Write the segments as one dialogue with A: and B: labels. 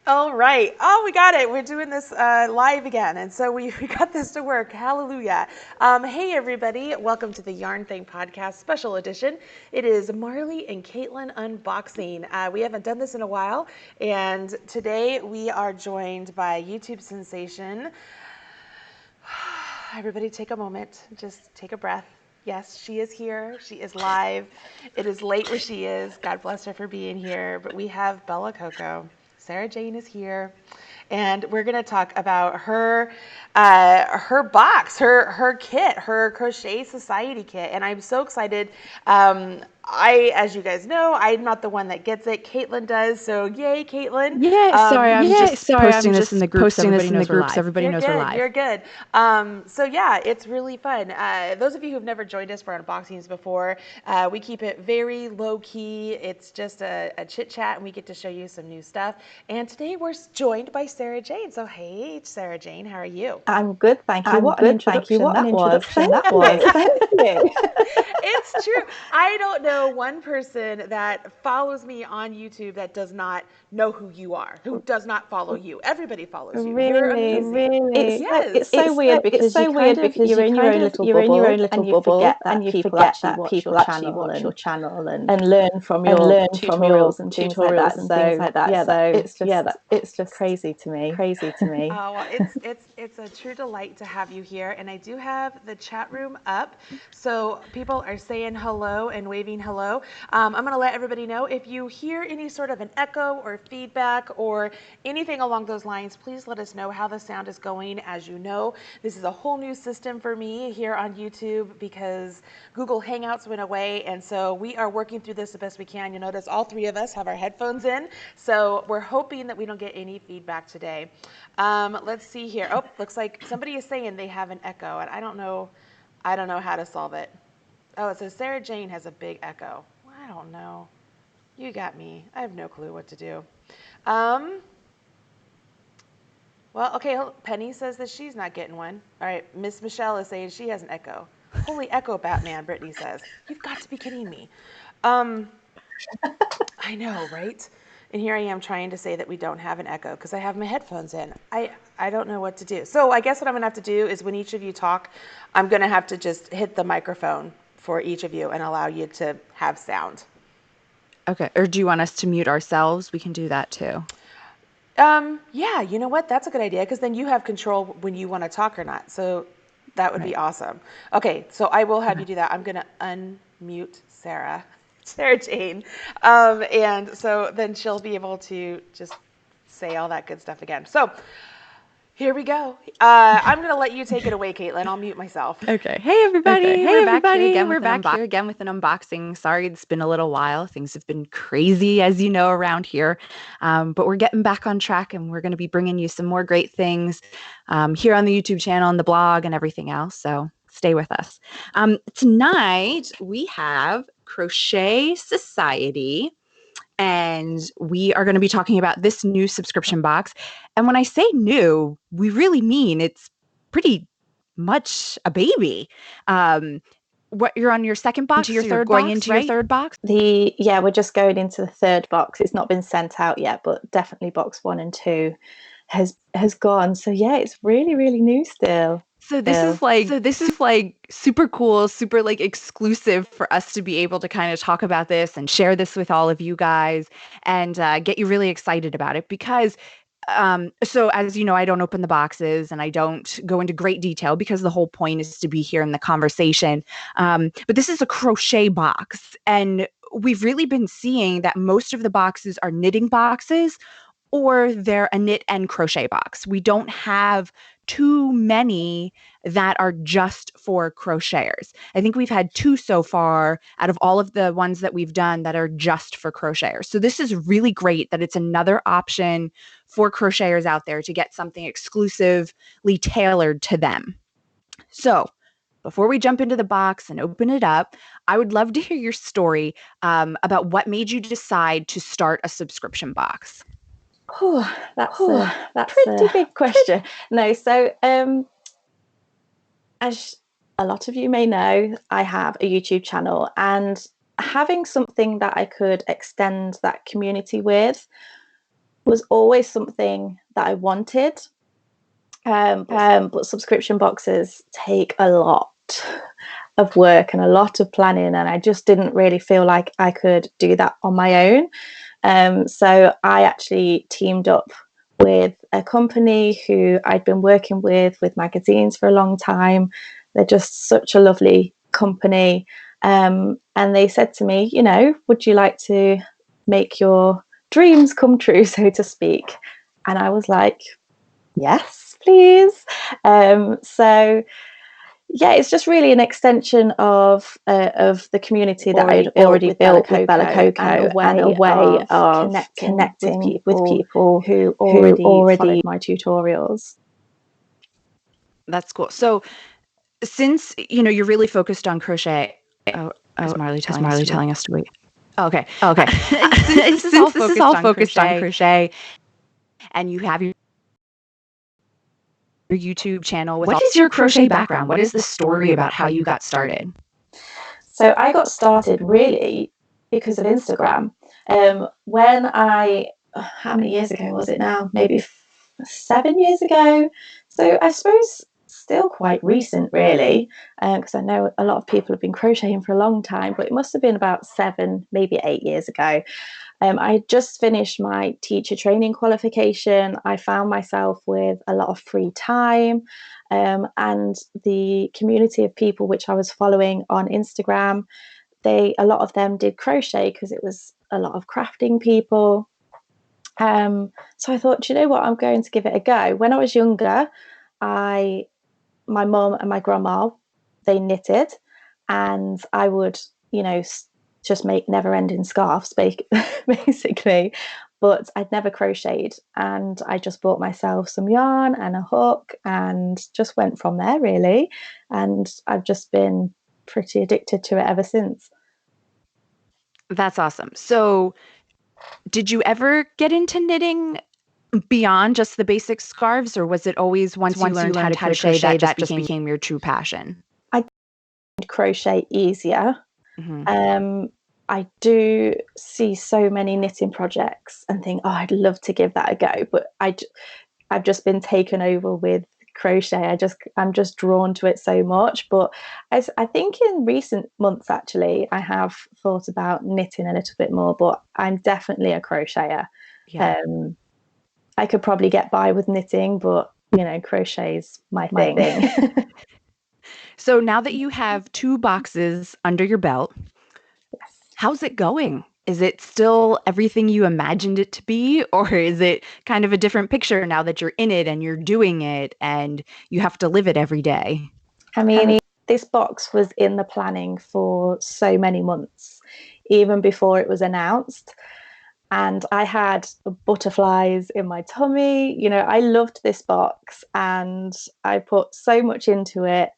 A: All right. Oh, we got it. We're doing this live again. And so we got this to work. Hallelujah. Hey, everybody. Welcome to the Yarn Thing Podcast Special Edition. It is Marley and Katelyn unboxing. We haven't done this in a while. And today we are joined by YouTube sensation. Everybody take a moment. Just take a breath. Yes, she is here. She is live. It is late where she is. God bless her for being here. But we have Bella Coco. Sarah Jane is here, and we're going to talk about her box, her kit, her Crochet Society kit, and I'm so excited. As you guys know, I'm not the one that gets it. Katelyn does, so yay, Katelyn.
B: I'm just posting this in the group so everybody knows we're live.
A: Everybody knows we're live. You're good. So yeah, it's really fun. Those of you who've never joined us for unboxings before, we keep it very low key. It's just a chit chat, and we get to show you some new stuff. And today we're joined by Sarah Jane. So hey, Sarah Jane, how are you?
C: I'm good, thank you. What an introduction that was. Thank you.
A: It's true. I don't know one person that follows me on YouTube that does not know who you are, who does not follow you. Everybody follows you. You're amazing.
C: Really. It's so weird because you're in your own little bubble and you forget that people actually watch your channel and learn from your tutorials and things like that. So it's just crazy to me.
A: Oh, well, it's a true delight to have you here, and I do have the chat room up, so people are saying hello and waving hello. I'm going to let everybody know if you hear any sort of an echo or feedback or anything along those lines, please let us know how the sound is going. As you know, this is a whole new system for me here on YouTube because Google Hangouts went away, and so we are working through this the best we can. You'll notice all three of us have our headphones in, so we're hoping that we don't get any feedback today. Let's see here. Oh, looks like somebody is saying they have an echo, and I don't know how to solve it. Oh, it says Sarah Jane has a big echo. I don't know. You got me. I have no clue what to do. Well, okay, Penny says that she's not getting one. All right, Miss Michelle is saying she has an echo. Holy echo, Batman, Brittany says. You've got to be kidding me. I know, right? And here I am trying to say that we don't have an echo because I have my headphones in. I don't know what to do. So I guess what I'm going to have to do is when each of you talk, I'm going to have to just hit the microphone for each of you and allow you to have sound.
B: Okay, or do you want us to mute ourselves? We can do that too.
A: Yeah, you know what? That's a good idea because then you have control when you want to talk or not. So that would be awesome. Okay, so I will have you do that. I'm going to unmute Sarah Jane. And so then she'll be able to just say all that good stuff again. So here we go. I'm going to let you take it away, Katelyn. I'll mute myself.
B: Okay. Hey, everybody. We're back here again with an unboxing. Sorry, it's been a little while. Things have been crazy, as you know, around here. But we're getting back on track, and we're going to be bringing you some more great things here on the YouTube channel and the blog and everything else. So stay with us. Tonight, we have Crochet Society. And we are going to be talking about this new subscription box. And when I say new, we really mean it's pretty much a baby. What, you're on your second box? Your third box, into right? Your third box?
C: We're just going into the third box. It's not been sent out yet, but definitely box 1 and 2 has gone. So yeah, it's really, really new still.
B: So this is like super cool, super like exclusive for us to be able to kind of talk about this and share this with all of you guys and get you really excited about it because so as you know, I don't open the boxes and I don't go into great detail because the whole point is to be here in the conversation. But this is a crochet box, and we've really been seeing that most of the boxes are knitting boxes or they're a knit and crochet box. We don't have too many that are just for crocheters. I think we've had 2 so far out of all of the ones that we've done that are just for crocheters. So this is really great that it's another option for crocheters out there to get something exclusively tailored to them. So before we jump into the box and open it up, I would love to hear your story about what made you decide to start a subscription box.
C: That's a pretty big question. No, so as a lot of you may know, I have a YouTube channel, and having something that I could extend that community with was always something that I wanted. But subscription boxes take a lot of work and a lot of planning, and I just didn't really feel like I could do that on my own. So I actually teamed up with a company who I'd been working with magazines for a long time. They're just such a lovely company. And they said to me, would you like to make your dreams come true, so to speak? And I was like, yes, please. So yeah, it's just really an extension of the community that I'd already built with Bella Coco, and a way of connecting with people who already followed my tutorials.
B: That's cool. So since you're really focused on crochet, is Marley telling us to wait? Oh, okay. Since this is all focused on crochet, and you have your YouTube channel, what is your crochet background? What is the story about how you got started?
C: So I got started really because of Instagram. How many years ago was it now? Maybe 7 years ago. So I suppose still quite recent, really, because I know a lot of people have been crocheting for a long time, but it must have been about 7, maybe 8 years ago. I just finished my teacher training qualification. I found myself with a lot of free time, and the community of people which I was following on Instagram, a lot of them did crochet because it was a lot of crafting people. So I thought, you know what, I'm going to give it a go. When I was younger, my mum and my grandma, they knitted, and I would, just make never-ending scarves, basically. But I'd never crocheted, and I just bought myself some yarn and a hook and just went from there, really. And I've just been pretty addicted to it ever since.
B: That's awesome. So did you ever get into knitting beyond just the basic scarves, or was it always once you learned how to crochet that just became your true passion?
C: I crochet easier. I do see so many knitting projects and think, oh, I'd love to give that a go, but I've just been taken over with crochet. I'm just drawn to it so much. But I think in recent months, actually, I have thought about knitting a little bit more, but I'm definitely a crocheter. Yeah. I could probably get by with knitting, but crochet is my thing.
B: So now that you have 2 boxes under your belt, yes, how's it going? Is it still everything you imagined it to be, or is it kind of a different picture now that you're in it and you're doing it and you have to live it every day?
C: I mean, this box was in the planning for so many months, even before it was announced. And I had butterflies in my tummy. I loved this box and I put so much into it.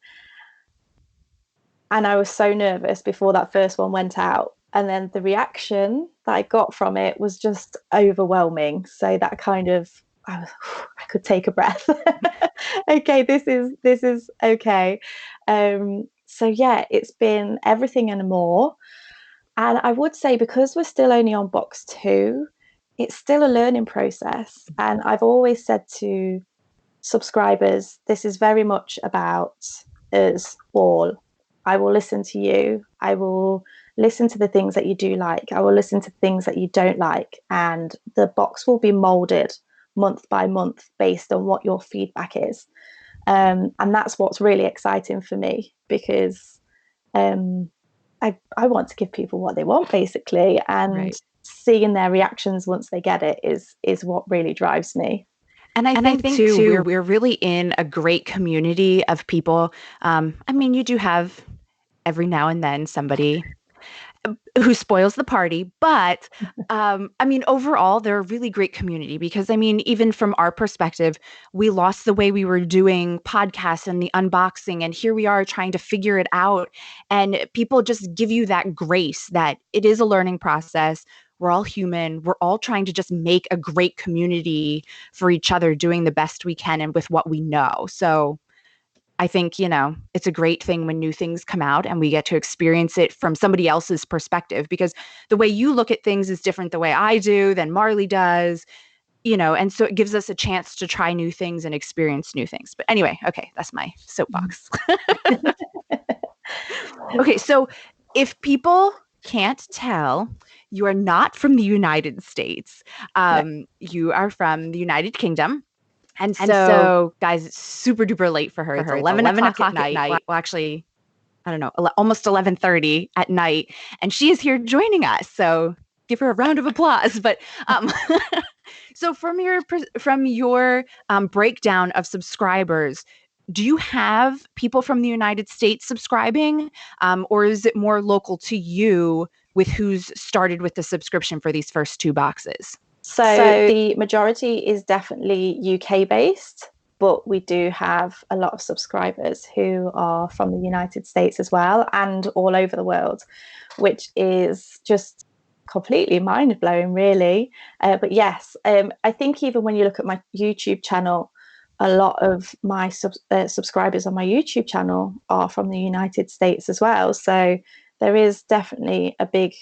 C: And I was so nervous before that first one went out. And then the reaction that I got from it was just overwhelming. So that kind of, I could take a breath. Okay, this is okay. So yeah, it's been everything and more. And I would say, because we're still only on box 2, it's still a learning process. And I've always said to subscribers, this is very much about us all. I will listen to you. I will listen to the things that you do like. I will listen to things that you don't like. And the box will be molded month by month based on what your feedback is. And that's what's really exciting for me, because I want to give people what they want, basically, and seeing their reactions once they get it is what really drives me.
B: And I think too, we're really in a great community of people. I mean, you do have every now and then somebody who spoils the party, but I mean, overall, they're a really great community, because I mean, even from our perspective, we lost the way we were doing podcasts and the unboxing, and here we are trying to figure it out. And people just give you that grace that it is a learning process. We're all human. We're all trying to just make a great community for each other, doing the best we can and with what we know. So I think, it's a great thing when new things come out and we get to experience it from somebody else's perspective, because the way you look at things is different the way I do, than Marley does. and so it gives us a chance to try new things and experience new things. But anyway, okay, that's my soapbox. Okay, so if people can't tell, you are not from the United States. You are from the United Kingdom. And so, guys, it's super duper late for her. It's 11 o'clock at night. Well, actually, I don't know, almost 11:30 at night. And she is here joining us. So give her a round of applause. But so from your breakdown of subscribers, do you have people from the United States subscribing, or is it more local to you with who's started with the subscription for these first 2 boxes?
C: So the majority is definitely UK based, but we do have a lot of subscribers who are from the United States as well and all over the world, which is just completely mind-blowing, really. But yes, I think even when you look at my YouTube channel, a lot of my subscribers on my YouTube channel are from the United States as well. So there is definitely a big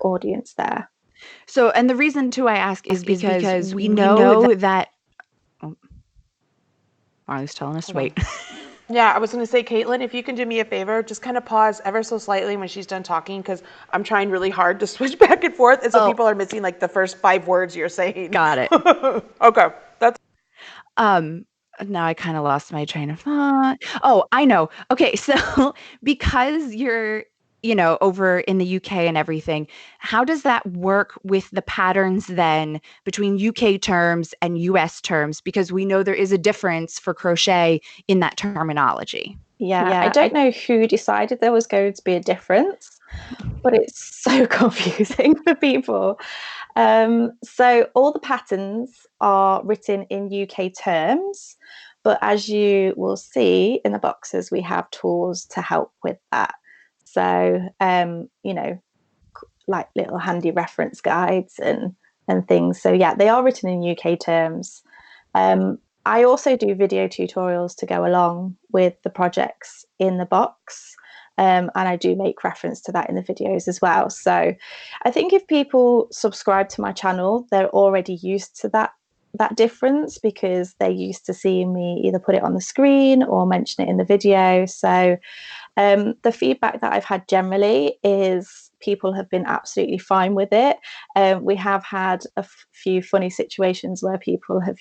C: audience there.
B: So, and the reason too I ask is because we know that Marley's telling us to wait.
A: Yeah, I was going to say, Katelyn, if you can do me a favor, just kind of pause ever so slightly when she's done talking, because I'm trying really hard to switch back and forth, and so people are missing like the first 5 words you're saying.
B: Got it.
A: Okay, that's.
B: Now I kind of lost my train of thought. Oh, I know. Okay, so because you're over in the UK and everything, how does that work with the patterns then between UK terms and US terms? Because we know there is a difference for crochet in that terminology.
C: Yeah, I don't know who decided there was going to be a difference, but it's so confusing for people. So all the patterns are written in UK terms, but as you will see in the boxes, we have tools to help with that. So, like little handy reference guides and things. So yeah, they are written in UK terms. I also do video tutorials to go along with the projects in the box. And I do make reference to that in the videos as well. So I think if people subscribe to my channel, they're already used to that difference because they're used to seeing me either put it on the screen or mention it in the video. So the feedback that I've had generally is people have been absolutely fine with it. We have had a few funny situations where people have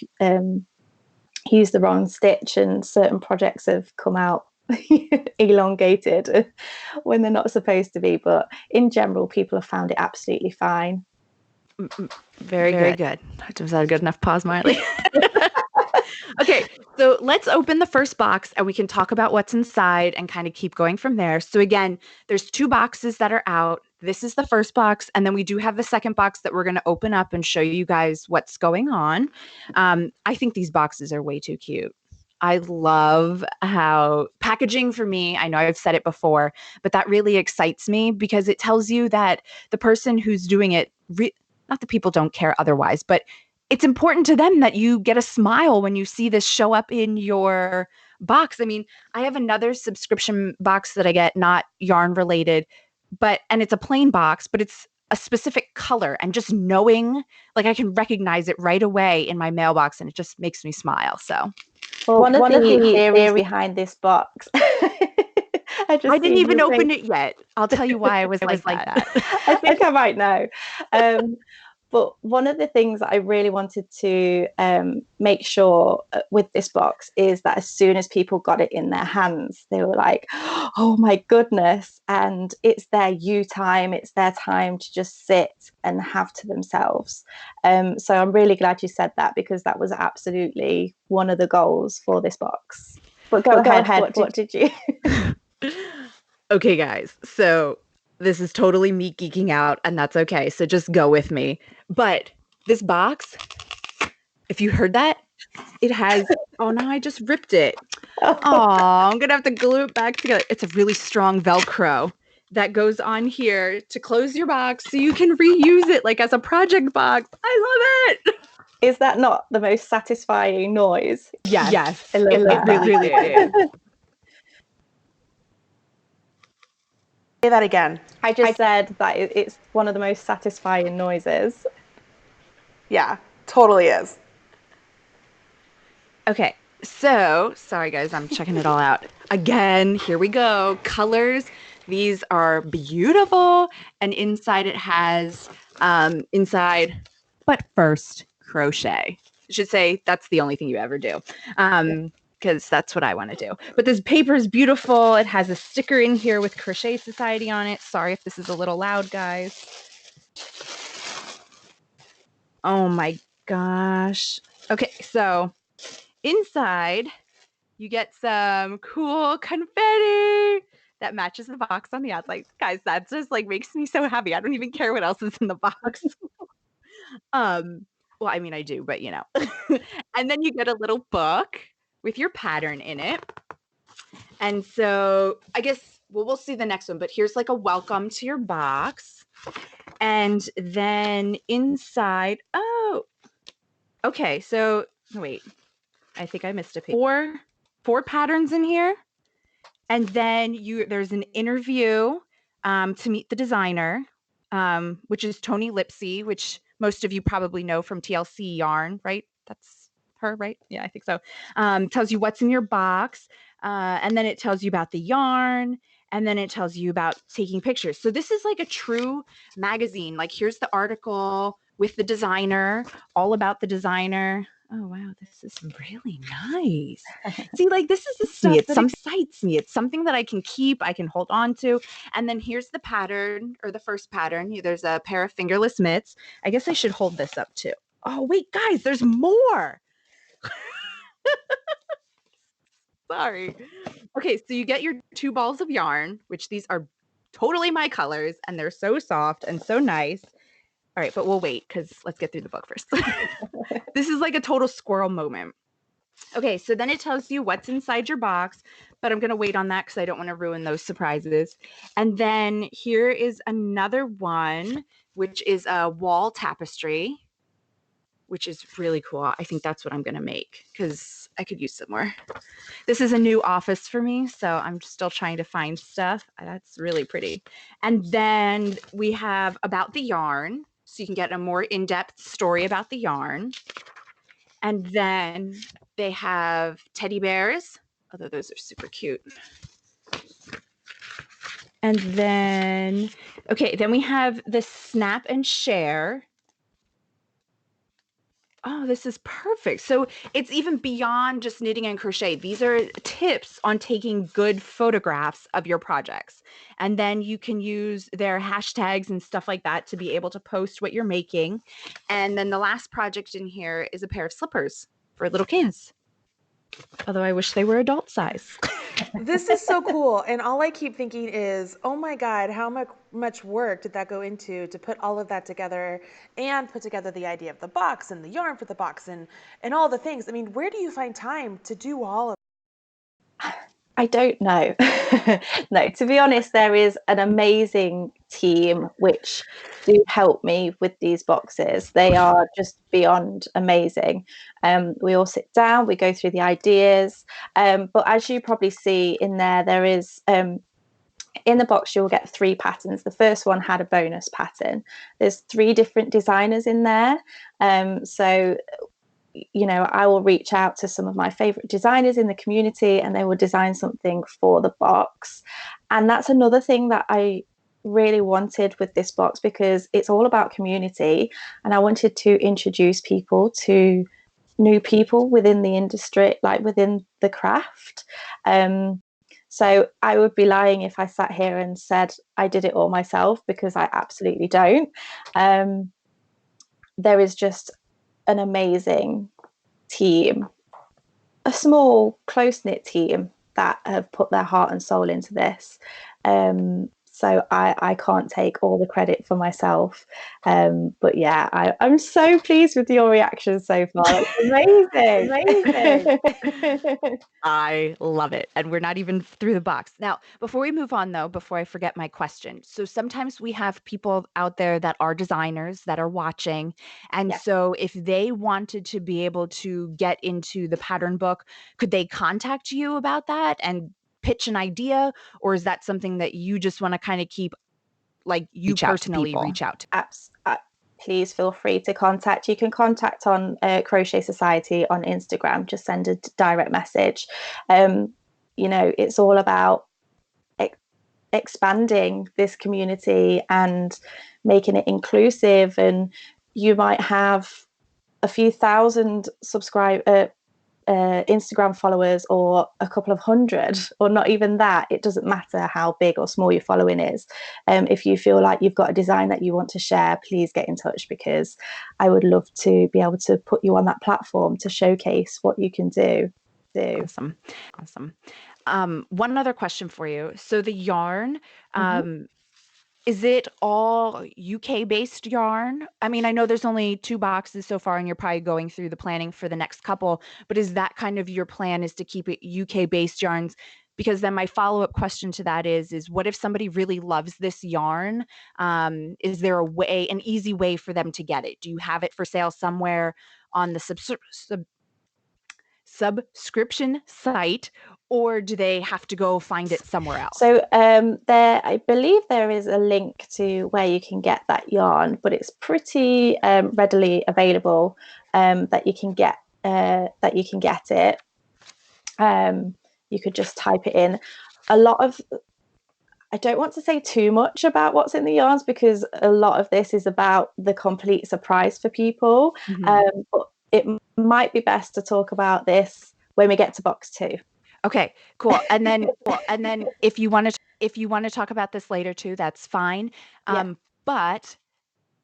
C: used the wrong stitch and certain projects have come out elongated when they're not supposed to be. But in general, people have found it absolutely fine.
B: Very good. Was that a good enough pause, Marley? Okay, so let's open the first box and we can talk about what's inside and kind of keep going from there. So again, there's 2 boxes that are out. This is the first box, and then we do have the second box that we're going to open up and show you guys what's going on. I think these boxes are way too cute. I love how packaging for me, I know I've said it before, but that really excites me because it tells you that the person who's doing it, not that people don't care otherwise, but it's important to them that you get a smile when you see this show up in your box. I mean, I have another subscription box that I get, not yarn related, and it's a plain box, but it's a specific color, and just knowing, like, I can recognize it right away in my mailbox and it just makes me smile. So
C: one of the theories behind this box.
B: I didn't even open it yet. I'll tell you why I was like that.
C: I think I might know. But one of the things that I really wanted to make sure with this box is that as soon as people got it in their hands, they were like, oh my goodness. And it's their you time. It's their time to just sit and have to themselves. So I'm really glad you said that, because that was absolutely one of the goals for this box. But go ahead. What did you?
B: Okay, guys. So this is totally me geeking out, and that's okay. So just go with me. But this box, if you heard that, it has, oh no, I just ripped it. Oh, I'm going to have to glue it back together. It's a really strong Velcro that goes on here to close your box so you can reuse it like as a project box. I love it.
C: Is that not the most satisfying noise?
B: Yes.
C: I love that.
B: It really is.
A: Say that again.
C: I just said that it's one of the most satisfying noises.
A: Yeah. Totally is.
B: Okay, so sorry guys, I'm checking it all out. Again, here we go. Colors. These are beautiful. And inside it has, but first, crochet. I should say that's the only thing you ever do. Because that's what I want to do. But this paper is beautiful. It has a sticker in here with Crochet Society on it. Sorry if this is a little loud, guys. Oh my gosh. Okay, so inside, you get some cool confetti that matches the box on the outside. Guys, that just like makes me so happy. I don't even care what else is in the box. Well, I mean, I do, but you know. And then you get a little book with your pattern in it. And so I guess, well, we'll see the next one, but here's like a welcome to your box. And then inside, oh, okay. So wait, I think I missed a page. Four patterns in here. And then there's an interview to meet the designer, which is Tony Lipsy, which most of you probably know from TLC Yarn, right? That's her, right? Yeah, I think so. Tells you what's in your box, and then it tells you about the yarn, and then it tells you about taking pictures. So this is like a true magazine. Like here's the article with the designer, all about the designer. Oh, wow, this is really nice. See, like this is the stuff that excites me. It's something that I can keep, I can hold on to. And then here's the pattern, or the first pattern. There's a pair of fingerless mitts. I guess I should hold this up too. Oh, wait, guys, there's more. Sorry. Okay, so you get your 2 balls of yarn, which these are totally my colors, and they're so soft and so nice. All right, but we'll wait because let's get through the book first. This is like a total squirrel moment. Okay, so then it tells you what's inside your box, but I'm going to wait on that because I don't want to ruin those surprises. And then here is another one, which is a wall tapestry, which is really cool. I think that's what I'm going to make because I could use some more. This is a new office for me, so I'm still trying to find stuff. That's really pretty. And then we have about the yarn, so you can get a more in-depth story about the yarn. And then they have teddy bears, although those are super cute. And then, okay, then we have the snap and share. Oh, this is perfect. So it's even beyond just knitting and crochet. These are tips on taking good photographs of your projects. And then you can use their hashtags and stuff like that to be able to post what you're making. And then the last project in here is a pair of slippers for little kids. Although I wish they were adult size.
A: This is so cool. And all I keep thinking is, oh my God, how much work did that go into to put all of that together and put together the idea of the box and the yarn for the box and all the things. I mean, where do you find time to do all of
C: I don't know. No, to be honest, there is an amazing team which do help me with these boxes. They are just beyond amazing. We all sit down, we go through the ideas. But as you probably see in there is in the box you'll get 3 patterns. The first one had a bonus pattern. There's 3 different designers in there. So you know, I will reach out to some of my favorite designers in the community and they will design something for the box. And that's another thing that I really wanted with this box, because it's all about community, and I wanted to introduce people to new people within the industry, like within the craft. So I would be lying if I sat here and said I did it all myself, because I absolutely don't. There is just an amazing team, a small close-knit team that have put their heart and soul into this. So I can't take all the credit for myself. But yeah, I'm so pleased with your reaction so far. It's amazing.
B: I love it. And we're not even through the box. Now, before we move on though, before I forget my question. So sometimes we have people out there that are designers that are watching. And so if they wanted to be able to get into the pattern book, could they contact you about that and pitch an idea? Or is that something that you just want to kind of keep, like you personally reach out to?
C: please feel free to contact. You can contact on Crochet Society on Instagram. Just send a direct message. It's all about expanding this community and making it inclusive. And you might have a few thousand Instagram followers, or a couple of hundred, or not even that. It doesn't matter how big or small your following is. If you feel like you've got a design that you want to share, please get in touch, because I would love to be able to put you on that platform to showcase what you can do.
B: Awesome. One other question for you. So the yarn, is it all UK-based yarn? I mean, I know there's only 2 boxes so far, and you're probably going through the planning for the next couple, but is that kind of your plan, is to keep it UK-based yarns? Because then my follow-up question to that is what if somebody really loves this yarn? Is there an easy way for them to get it? Do you have it for sale somewhere on the subscription site, or do they have to go find it somewhere else?
C: So I believe there is a link to where you can get that yarn, but it's pretty readily available, that you can get it. You could just type it in. I don't want to say too much about what's in the yarns, because a lot of this is about the complete surprise for people. But it might be best to talk about this when we get to box 2.
B: Okay, cool. And then if you want to talk about this later too, that's fine. But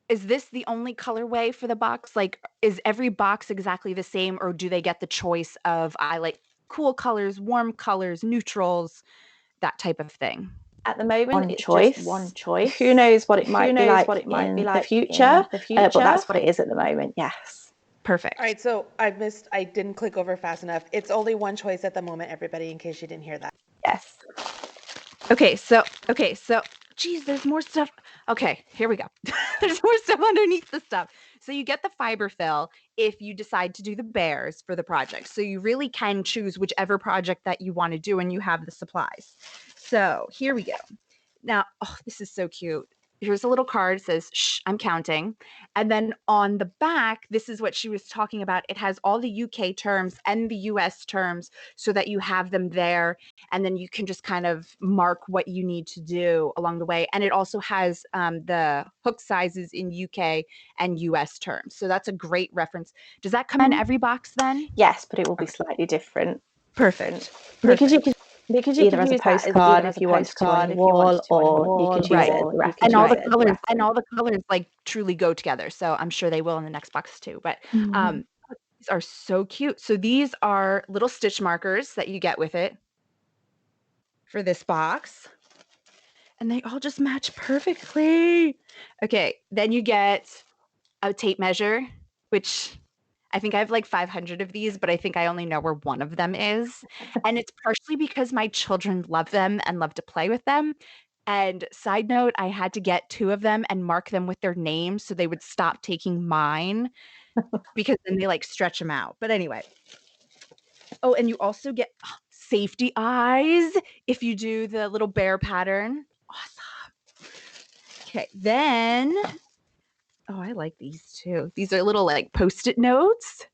B: is this the only colorway for the box? Like, is every box exactly the same, or do they get the choice of, I like cool colors, warm colors, neutrals, that type of thing?
C: At the moment, it's just one choice. Who knows what it might be like in the future? But that's what it is at the moment. Yes.
B: Perfect.
A: All right, so I didn't click over fast enough. It's only one choice at the moment, everybody, in case you didn't hear that.
C: Yes.
B: Okay, so geez, there's more stuff. Okay, here we go. There's more stuff underneath the stuff. So you get the fiber fill if you decide to do the bears for the project. So you really can choose whichever project that you want to do, and you have the supplies. So here we go. Now, oh, this is so cute. Here's a little card. It says, "Shh, I'm counting." And then on the back, this is what she was talking about. It has all the UK terms and the US terms, so that you have them there. And then you can just kind of mark what you need to do along the way. And it also has the hook sizes in UK and US terms. So that's a great reference. Does that come in every box then?
C: Yes, but it will be slightly different.
B: Perfect.
C: Because you either as a postcard if you want to on your wall, or you could use it as a reference.
B: And all the colors like truly go together. So I'm sure they will in the next box too. But these are so cute. So these are little stitch markers that you get with it for this box. And they all just match perfectly. Okay, then you get a tape measure, which I think I have like 500 of these, but I think I only know where one of them is. And it's partially because my children love them and love to play with them. And side note, I had to get 2 of them and mark them with their names so they would stop taking mine, because then they like stretch them out. But anyway. Oh, and you also get safety eyes if you do the little bear pattern. Awesome. Okay, then oh, I like these too. These are little like Post-it notes,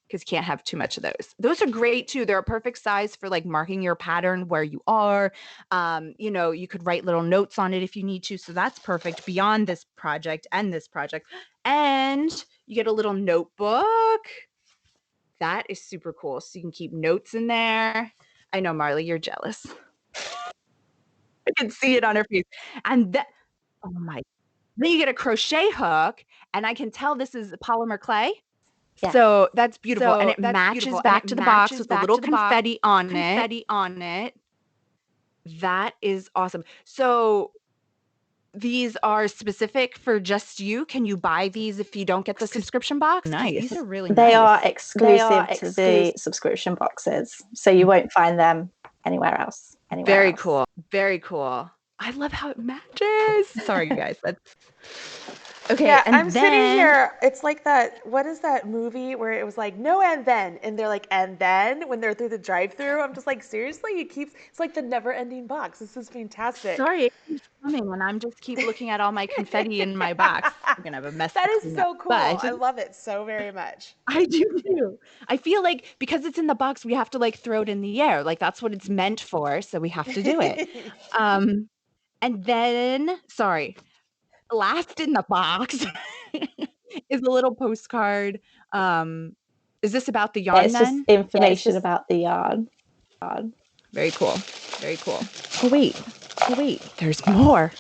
B: because you can't have too much of those. Those are great too. They're a perfect size for like marking your pattern where you are. You could write little notes on it if you need to. So that's perfect beyond this project and this project. And you get a little notebook. That is super cool. So you can keep notes in there. I know, Marley, you're jealous. I can see it on her face. And oh my. Then you get a crochet hook, and I can tell this is polymer clay. Yeah. So that's beautiful. And it matches back to the box with a little confetti on it. That is awesome. So these are specific for just you. Can you buy these if you don't get the subscription box?
C: Nice.
B: These are really
C: they
B: nice.
C: Are exclusive to the subscription boxes, so you won't find them anywhere else.
B: Very cool. Very cool. I love how it matches. Sorry, guys. Okay,
A: Yeah,
B: and
A: I'm sitting
B: then
A: here. It's like that. What is that movie where it was like no and then, and they're like and then when they're through the drive-through. I'm just like seriously, it keeps. It's like the never-ending box. This is fantastic.
B: sorry, it keeps coming, and I'm just keep looking at all my confetti in my box. We're gonna have a mess
A: That
B: to
A: is
B: clean up,
A: so cool.
B: but
A: I love it so very much.
B: I do too. I feel like because it's in the box, we have to like throw it in the air. Like that's what it's meant for, so we have to do it. Um, and then, sorry, last in the box is a little postcard. Is this about the yarn
C: It's just
B: then?
C: information about the yarn.
B: Very cool. Very cool. Oh wait. There's more.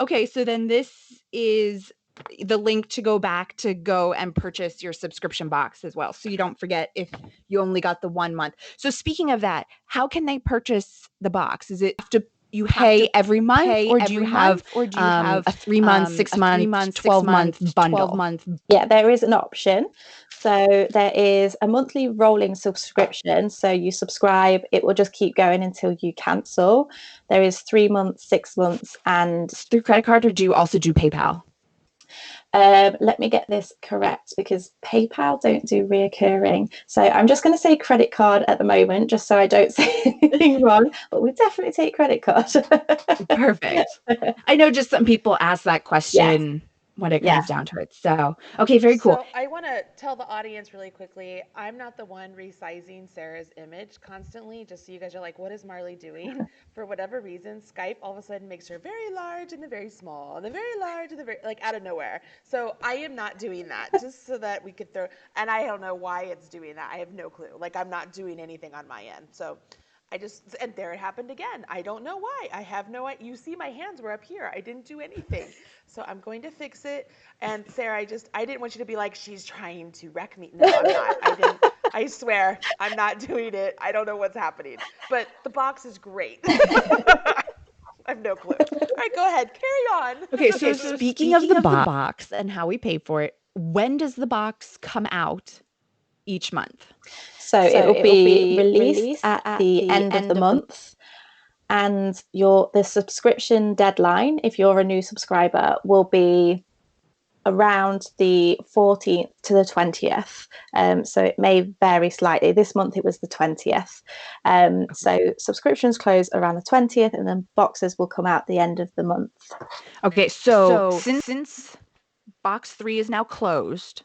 B: Okay, so then this is the link to go back to go and purchase your subscription box as well. So you don't forget if you only got the 1 month. So speaking of that, how can they purchase the box? Is it you pay every month, or do you have a 3 month, 6 month, 12 month bundle?
C: Yeah, there is an option. So there is a monthly rolling subscription. So you subscribe, it will just keep going until you cancel. There is 3 months, 6 months, and
B: Through credit card, or do you also do PayPal?
C: let me get this correct because PayPal don't do reoccurring. So I'm just going to say credit card at the moment, just so I don't say anything wrong, but we definitely take credit card.
B: Perfect. I know just some people ask that question when it comes down to it. So, okay, very cool.
A: So I want to tell the audience really quickly, I'm not the one resizing Sarah's image constantly, just so you guys are like, what is Marley doing? For whatever reason, Skype all of a sudden makes her very large and then very small and then very large and then very, like out of nowhere. So I am not doing that, just so that we could throw, and I don't know why it's doing that. I have no clue. Like I'm not doing anything on my end. So and there it happened again. I don't know why. I have no idea. You see my hands were up here. I didn't do anything. So I'm going to fix it. And Sarah, I didn't want you to be like, she's trying to wreck me. No, I'm not. I swear, I'm not doing it. I don't know what's happening. But the box is great. I have no clue. All right, go ahead. Carry on.
B: Okay, so speaking of the box and how we pay for it, when does the box come out each month?
C: So it will be released at the end of the month, and the subscription deadline, if you're a new subscriber, will be around the 14th to the 20th. So it may vary slightly. This month it was the 20th. So subscriptions close around the 20th, and then boxes will come out the end of the month.
B: Okay, so since box 3 is now closed,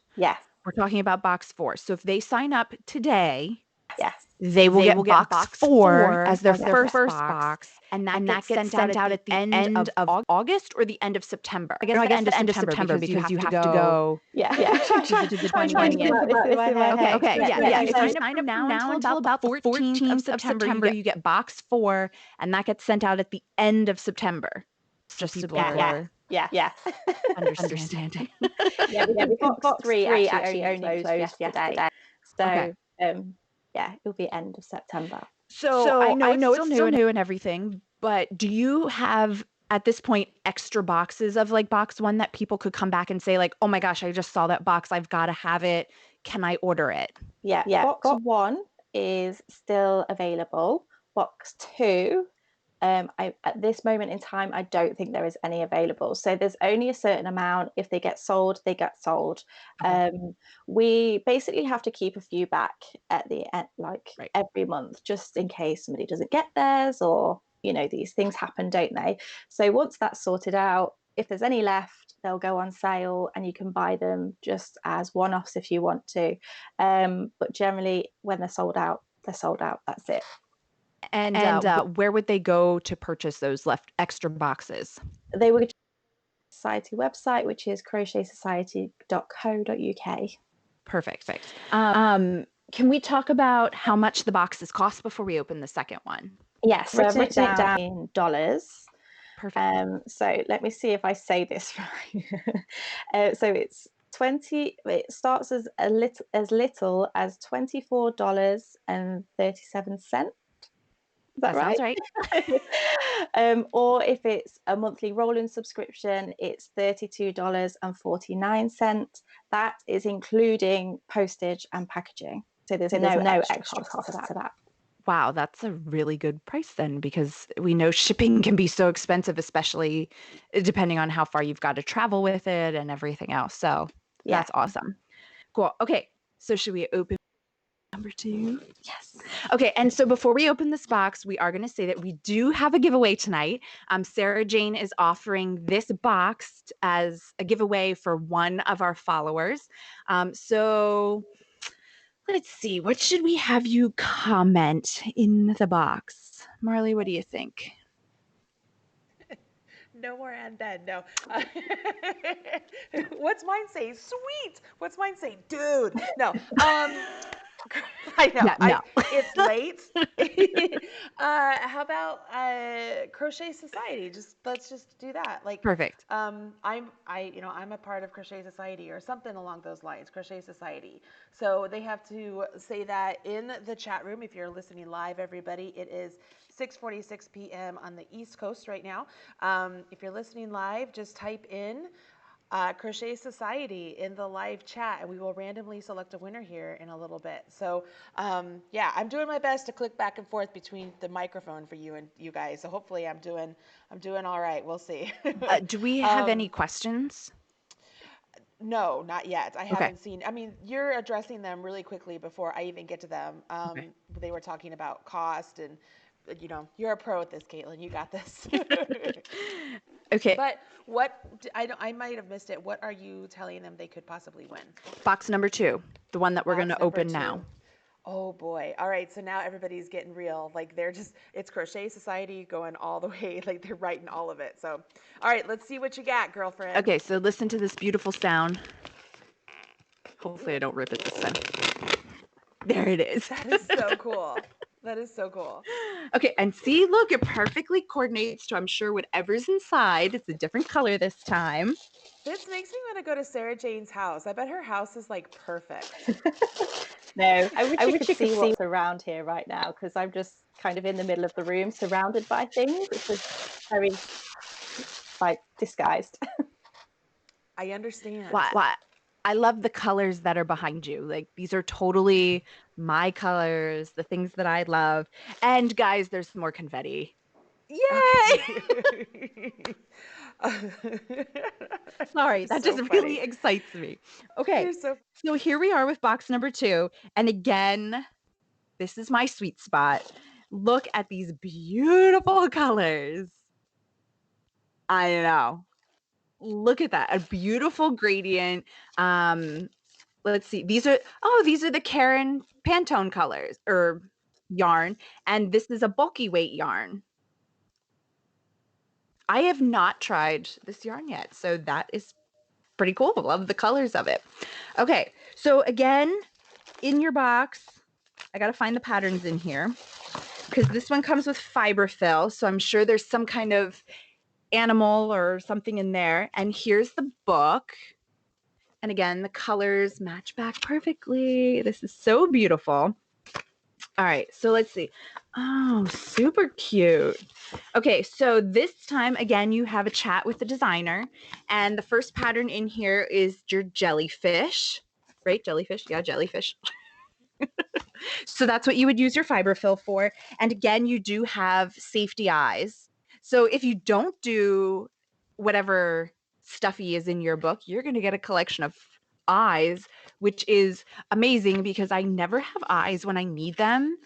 B: we're talking about box 4. So if they sign up today, they will get box 4 as their first box, and that gets sent out at the end of August or the end of September. I guess the end of September because you have to go to the 20th. Okay. If you sign up from now until about the 14th of September, you get box 4, and that gets sent out at the end of September. Just so people are understanding.
C: Box 3 actually only closed yesterday. So it'll be end of September.
B: So I know it's still new and everything, but do you have at this point extra boxes of like box 1 that people could come back and say like, oh my gosh, I just saw that box, I've got to have it, can I order it?
C: Yeah. Box 1 is still available. Box 2, at this moment in time, I don't think there is any available. So there's only a certain amount. If they get sold, they get sold. We basically have to keep a few back at the end, every month, just in case somebody doesn't get theirs, or these things happen, don't they? So once that's sorted out, if there's any left, they'll go on sale, and you can buy them just as one-offs if you want to. But generally, when they're sold out, they're sold out. That's it.
B: And where would they go to purchase those left extra boxes?
C: They would go to the Society website, which is crochetsociety.co.uk.
B: Perfect. Can we talk about how much the boxes cost before we open the second one?
C: Yes, so I've written it down in dollars.
B: Perfect.
C: So let me see if I say this right. So it's it starts as little as $24.37. That right?
B: Sounds right.
C: Or if it's a monthly rolling subscription, it's $32.49. That is including postage and packaging. So there's no extra cost to that.
B: Wow, that's a really good price then, because we know shipping can be so expensive, especially depending on how far you've got to travel with it and everything else. So that's awesome. Cool. Okay. So should we open number 2?
C: Yes.
B: Okay. And so before we open this box, we are going to say that we do have a giveaway tonight. Sarah Jane is offering this box as a giveaway for one of our followers. So let's see, what should we have you comment in the box? Marley, what do you think?
A: No more undead. No. What's mine say? Sweet. What's mine say? Dude. No. I know.
B: Yeah, no.
A: It's late. How about Crochet Society? Let's just do that. Like,
B: Perfect.
A: I'm a part of Crochet Society or something along those lines. Crochet Society. So they have to say that in the chat room. If you're listening live, everybody, it is 6:46 p.m. on the East Coast right now. If you're listening live, just type in Crochet Society in the live chat, and we will randomly select a winner here in a little bit. So yeah, I'm doing my best to click back and forth between the microphone for you and you guys. So hopefully I'm doing all right. We'll see.
B: Do we have any questions?
A: No, not yet. I haven't seen. I mean, you're addressing them really quickly before I even get to them. They were talking about cost, and you're a pro at this, Katelyn. You got this.
B: Okay.
A: But I might have missed it. What are you telling them they could possibly win?
B: Box number 2, the one that we're going to open now.
A: Oh boy. All right. So now everybody's getting real. Like it's Crochet Society going all the way. Like they're writing all of it. So, all right, let's see what you got, girlfriend.
B: Okay. So listen to this beautiful sound. Hopefully I don't rip it this time. There it is.
A: That is so cool. That is so cool.
B: Okay, and see, look, it perfectly coordinates to, I'm sure, whatever's inside. It's a different color this time.
A: This makes me want to go to Sarah Jane's house. I bet her house is like perfect.
C: No, I wish you could see what's around here right now, because I'm just kind of in the middle of the room surrounded by things. It's just very, like, disguised.
A: I understand.
B: What? I love the colors that are behind you. Like, these are totally my colors, the things that I love. And guys, there's some more confetti. Yay! Sorry, that just really excites me. Okay, so here we are with box number 2. And again, this is my sweet spot. Look at these beautiful colors. I know. Look at that. A beautiful gradient. Let's see. These are the Karen Pantone colors or yarn. And this is a bulky weight yarn. I have not tried this yarn yet, so that is pretty cool. Love the colors of it. Okay, so again, in your box, I got to find the patterns in here because this one comes with fiber fill, so I'm sure there's some kind of animal or something in there. And here's the book. And again, the colors match back perfectly. This is so beautiful. All right, so let's see. Oh, super cute. Okay, so this time, again, you have a chat with the designer. And the first pattern in here is your jellyfish, right? Jellyfish, yeah, jellyfish. So that's what you would use your fiber fill for. And again, you do have safety eyes. So if you don't do whatever stuffy is in your book, you're going to get a collection of eyes, which is amazing because I never have eyes when I need them.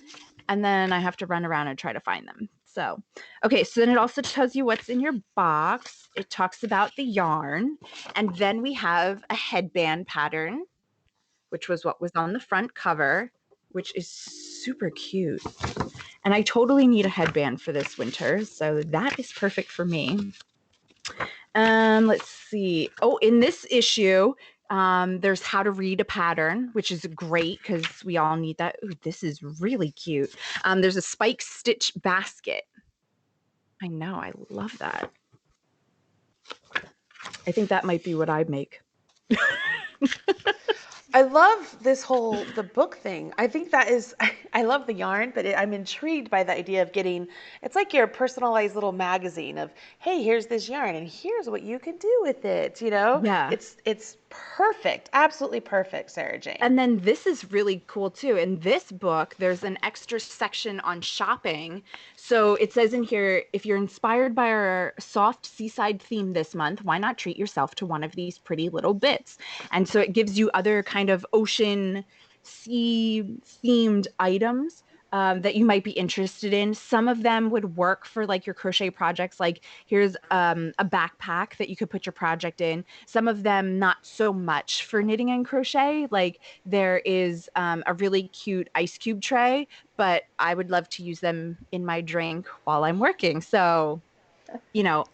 B: And then I have to run around and try to find them. So, okay, so then it also tells you what's in your box. It talks about the yarn. And then we have a headband pattern, which was what was on the front cover, which is super cute. And I totally need a headband for this winter. So that is perfect for me. Let's see. Oh, in this issue, there's how to read a pattern, which is great because we all need that. Ooh, this is really cute. There's a spike stitch basket. I know, I love that. I think that might be what I make.
A: I love the book thing. I think that is, I love the yarn, but I'm intrigued by the idea of getting, it's like your personalized little magazine of, hey, here's this yarn and here's what you can do with it.
B: Yeah.
A: It's perfect. Absolutely perfect, Sarah Jane.
B: And then this is really cool too. In this book, there's an extra section on shopping. So it says in here, if you're inspired by our soft seaside theme this month, why not treat yourself to one of these pretty little bits? And so it gives you other kind of ocean, sea themed items that you might be interested in. Some of them would work for like your crochet projects. Like here's a backpack that you could put your project in. Some of them not so much for knitting and crochet. Like there is a really cute ice cube tray, but I would love to use them in my drink while I'm working. So,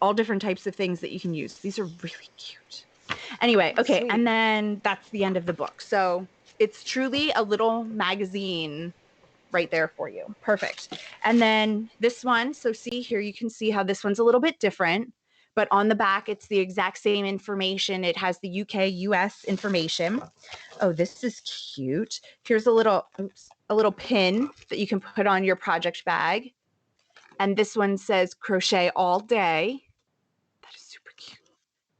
B: all different types of things that you can use. These are really cute. Anyway, okay,
A: Sweet.
B: And then that's the end of the book. So it's truly a little magazine right there for you. Perfect. And then this one, so see here, you can see how this one's a little bit different, but on the back, it's the exact same information. It has the UK, US information. Oh, this is cute. Here's a little pin that you can put on your project bag. And this one says crochet all day. That is super cute.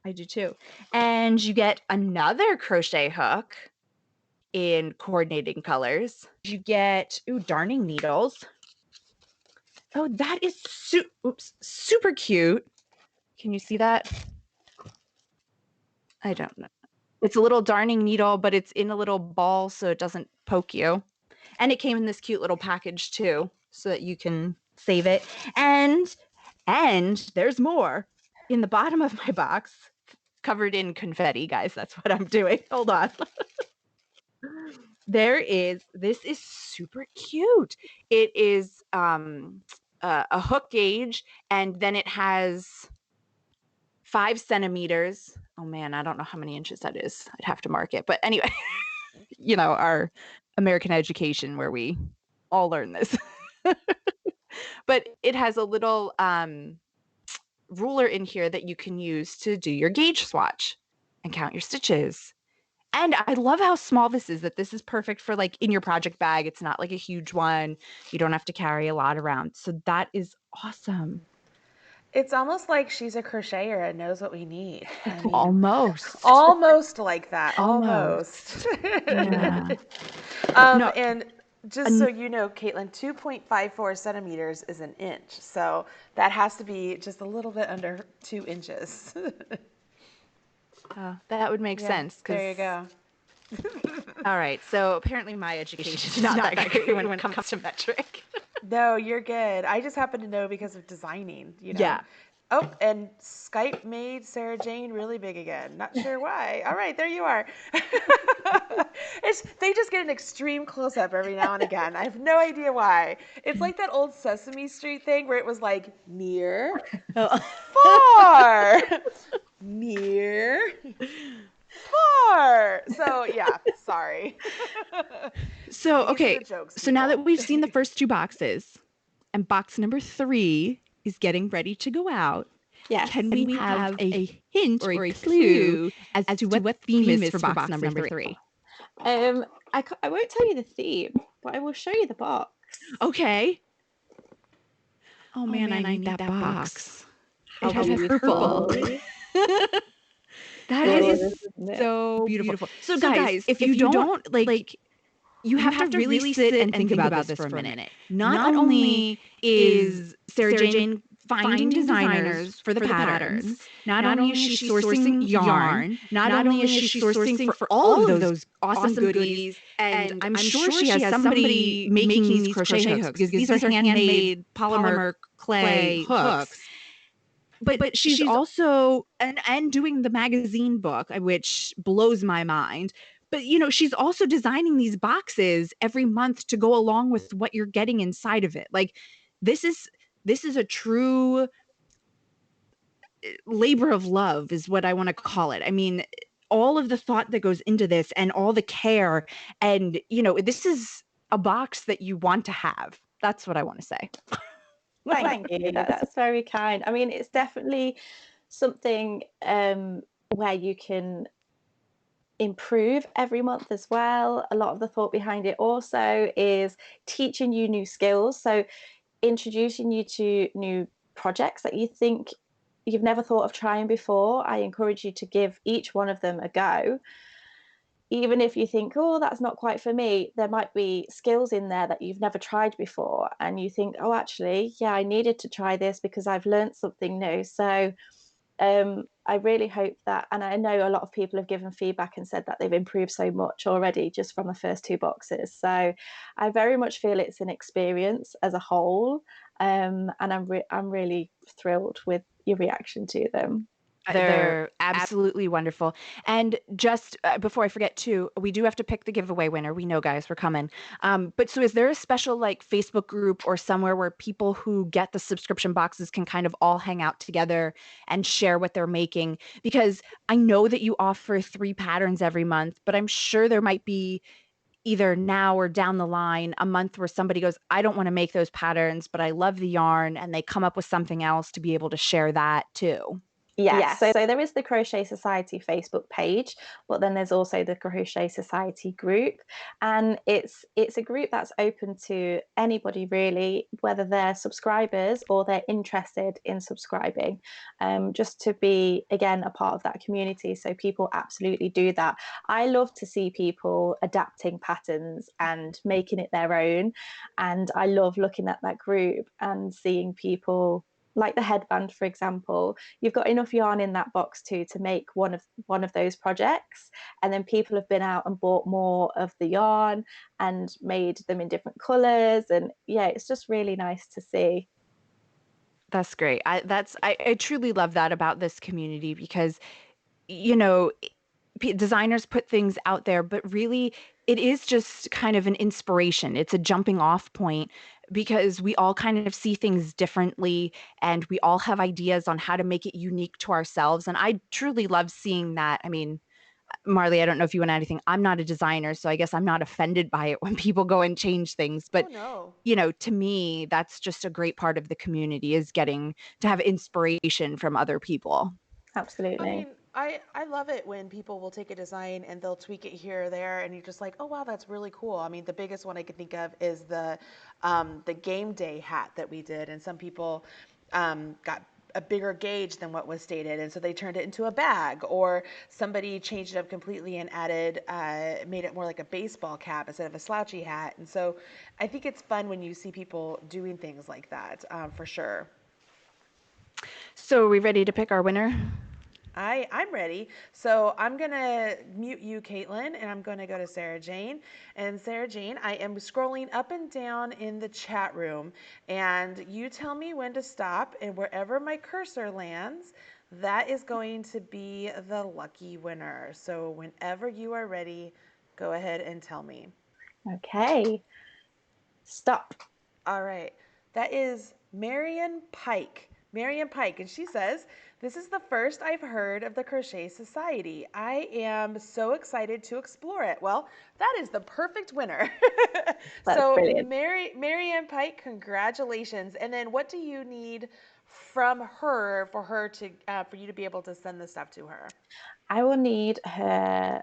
B: I do too. And you get another crochet hook in coordinating colors. You get darning needles. Oh, that is super cute. Can you see that? I don't know. It's a little darning needle, but it's in a little ball so it doesn't poke you. And it came in this cute little package too, so that you can save it. And there's more. In the bottom of my box, covered in confetti, guys. That's what I'm doing. Hold on. This is super cute. It is a hook gauge, and then it has 5 centimeters. Oh man, I don't know how many inches that is. I'd have to mark it. But anyway, our American education where we all learn this. But it has a little ruler in here that you can use to do your gauge swatch and count your stitches. And I love how small this is, that this is perfect for like in your project bag. It's not like a huge one. You don't have to carry a lot around. So that is awesome.
A: It's almost like she's a crocheter and knows what we need. I mean,
B: almost
A: like that.
B: Almost. Yeah.
A: And just so you know, Katelyn, 2.54 centimeters is an inch. So that has to be just a little bit under 2 inches.
B: That would make sense.
A: There you go.
B: All right. So apparently my education is not that great when it comes to metric.
A: No, you're good. I just happen to know because of designing,
B: Yeah.
A: Oh, and Skype made Sarah Jane really big again. Not sure why. All right, there you are. They just get an extreme close-up every now and again. I have no idea why. It's like that old Sesame Street thing where it was like near, far, near, far. So yeah, sorry.
B: So okay, so now that we've seen the first 2 boxes, and box number 3 is getting ready to go out.
C: Yes.
B: Can we have a hint or a clue as to what the theme is for box number 3?
C: I won't tell you the theme, but I will show you the box.
B: Okay. Oh man, I need that box. It has purple. That is so beautiful. So guys, if you don't like, you have to really sit and think about this for a minute. Not only is Sarah Jane finding designers for the patterns, not only is she sourcing yarn, not only is she sourcing for all of those awesome goodies, and I'm sure she has somebody making these crochet hooks, because these are handmade polymer clay hooks. But she's also and doing the magazine book, which blows my mind. But she's also designing these boxes every month to go along with what you're getting inside of it. Like this is a true labor of love is what I want to call it. I mean, all of the thought that goes into this and all the care, and this is a box that you want to have. That's what I want to say.
C: Thank you. That's very kind. I mean, it's definitely something where you can improve every month as well. A lot of the thought behind it also is teaching you new skills. So introducing you to new projects that you think you've never thought of trying before. I encourage you to give each one of them a go. Even if you think, oh, that's not quite for me, there might be skills in there that you've never tried before. And you think, oh, actually, yeah, I needed to try this because I've learned something new. So I really hope that, and I know a lot of people have given feedback and said that they've improved so much already just from the first 2 boxes. So I very much feel it's an experience as a whole, and I'm really thrilled with your reaction to them.
B: They're absolutely wonderful. And just before I forget too, we do have to pick the giveaway winner. We know, guys, we're coming. But so is there a special like Facebook group or somewhere where people who get the subscription boxes can kind of all hang out together and share what they're making? Because I know that you offer 3 patterns every month, but I'm sure there might be either now or down the line a month where somebody goes, I don't want to make those patterns, but I love the yarn, and they come up with something else to be able to share that too.
C: Yes. So there is the Crochet Society Facebook page, but then there's also the Crochet Society group, and it's a group that's open to anybody really, whether they're subscribers or they're interested in subscribing, just to be again a part of that community. So people absolutely do that. I love to see people adapting patterns and making it their own, and I love looking at that group and seeing people like the headband, for example. You've got enough yarn in that box to make one of those projects, and then people have been out and bought more of the yarn and made them in different colors, and yeah, it's just really nice to see.
B: That's great. I truly love that about this community because, you know, designers put things out there, but really it is just kind of an inspiration. It's a jumping off point because we all kind of see things differently and we all have ideas on how to make it unique to ourselves. And I truly love seeing that. I mean, Marley, I don't know if you want to add anything. I'm not a designer, so I guess I'm not offended by it when people go and change things. But,
A: Oh no.
B: to me, that's just a great part of the community is getting to have inspiration from other people.
C: Absolutely.
A: I mean, I love it when people will take a design and they'll tweak it here or there, and you're just like, oh wow, that's really cool. I mean, the biggest one I can think of is the game day hat that we did, and some people got a bigger gauge than what was stated, and so they turned it into a bag, or somebody changed it up completely and added, made it more like a baseball cap instead of a slouchy hat. And so I think it's fun when you see people doing things like that, for sure.
B: So, are we ready to pick our winner?
A: I'm ready. So I'm going to mute you, Katelyn, and I'm going to go to Sarah Jane. And Sarah Jane, I am scrolling up and down in the chat room, and you tell me when to stop, and wherever my cursor lands, that is going to be the lucky winner. So whenever you are ready, go ahead and tell me.
C: Okay. Stop.
A: All right. That is Marion Pike. Marion Pike, and she says, this is the first I've heard of the Crochet Society. I am so excited to explore it. Well, that is the perfect winner. So,
C: brilliant.
A: Marianne Pike, congratulations. And then what do you need from her for her to for you to be able to send the stuff to her?
C: I will need her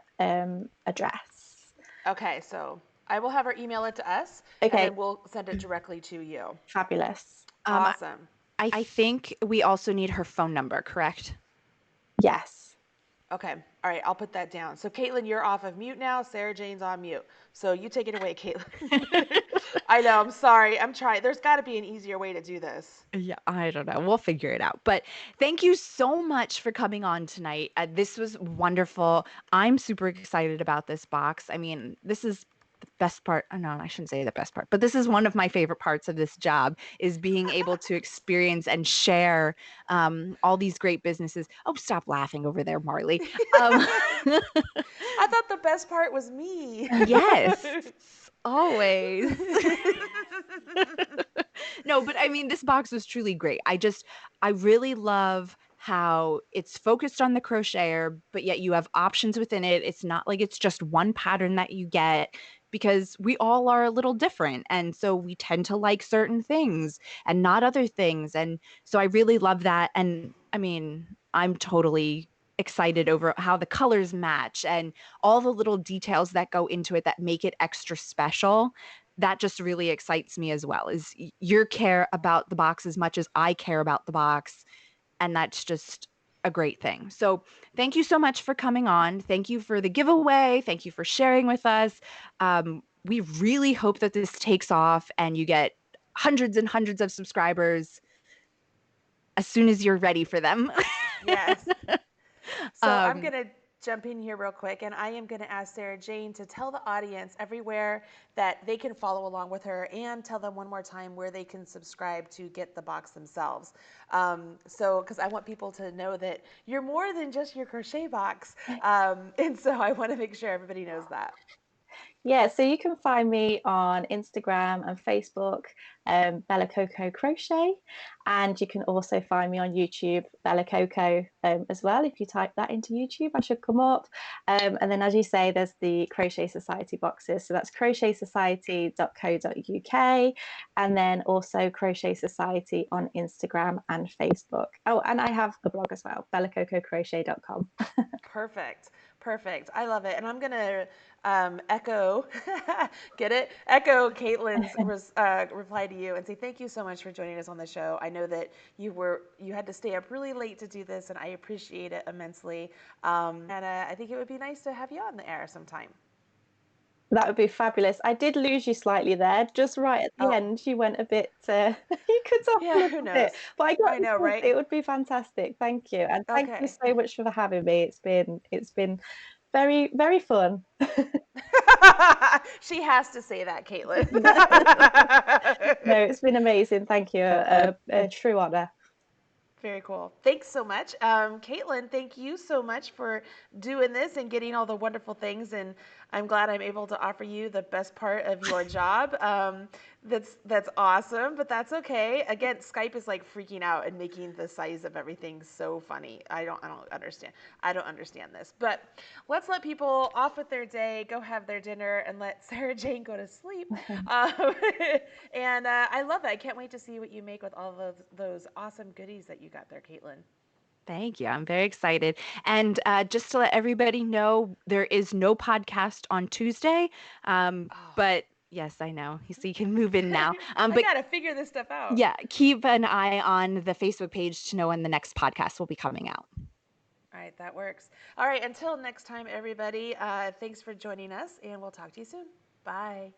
C: address.
A: Okay, so I will have her email it to us,
C: Okay.
A: and then we'll send it directly to you.
C: Fabulous.
A: Awesome.
B: I think we also need her phone number, correct?
C: Yes.
A: Okay. All right. I'll put that down. So, Katelyn, you're off of mute now. Sarah Jane's on mute. So, you take it away, Katelyn. I know. I'm sorry. I'm trying. There's got to be an easier way to do this.
B: Yeah, I don't know. We'll figure it out. But thank you so much for coming on tonight. This was wonderful. I'm super excited about this box. I mean, this is the best part. No, I shouldn't say the best part, but this is one of my favorite parts of this job is being able to experience and share all these great businesses. Oh, stop laughing over there, Marley.
A: I thought the best part was me.
B: Yes, always. No, but I mean, this box was truly great. I really love how it's focused on the crocheter, but yet you have options within it. It's not like it's just one pattern that you get because we all are a little different. And so we tend to like certain things and not other things. And so I really love that. And I mean, I'm totally excited over how the colors match and all the little details that go into it that make it extra special. That just really excites me as well, is your care about the box as much as I care about the box. And that's just a great thing. So thank you so much for coming on. Thank you for the giveaway. Thank you for sharing with us. We really hope that this takes off and you get hundreds and hundreds of subscribers as soon as you're ready for them.
A: Yes. So I'm going to jump in here real quick, and I am going to ask Sarah Jane to tell the audience everywhere that they can follow along with her, and tell them one more time where they can subscribe to get the box themselves. Because I want people to know that you're more than just your crochet box. And so I want to make sure everybody knows that.
C: Yeah, so you can find me on Instagram and Facebook, Bella Coco Crochet, and you can also find me on YouTube, Bella Coco, as well. If you type that into YouTube, I should come up. And then, as you say, there's the Crochet Society boxes. So that's crochetsociety.co.uk, and then also Crochet Society on Instagram and Facebook. Oh, and I have a blog as well, bellacococrochet.com.
A: Perfect. Perfect. I love it. And I'm going to echo, get it? Echo Katelyn's reply to you and say thank you so much for joining us on the show. I know that you had to stay up really late to do this, and I appreciate it immensely. And I think it would be nice to have you on the air sometime.
C: That would be fabulous. I did lose you slightly there, just right at the end. You went a bit, you cut off a little bit, but I know, right? It would be fantastic. Thank you, and thank you so much for having me. It's been very, very fun.
A: She has to say that, Katelyn.
C: No, it's been amazing. Thank you. A true honor.
A: Very cool. Thanks so much. Katelyn, thank you so much for doing this and getting all the wonderful things. And I'm glad I'm able to offer you the best part of your job. That's awesome, but that's okay. Again, Skype is like freaking out and making the size of everything so funny. I don't understand. I don't understand this. But let's let people off with their day, go have their dinner, and let Sarah Jane go to sleep. And I love it. I can't wait to see what you make with all of those awesome goodies that you got there, Katelyn.
B: Thank you. I'm very excited. And just to let everybody know, there is no podcast on Tuesday. But yes, I know. So you can move in now.
A: I got to figure this stuff out.
B: Yeah. Keep an eye on the Facebook page to know when the next podcast will be coming out.
A: All right. That works. All right. Until next time, everybody, thanks for joining us, and we'll talk to you soon. Bye.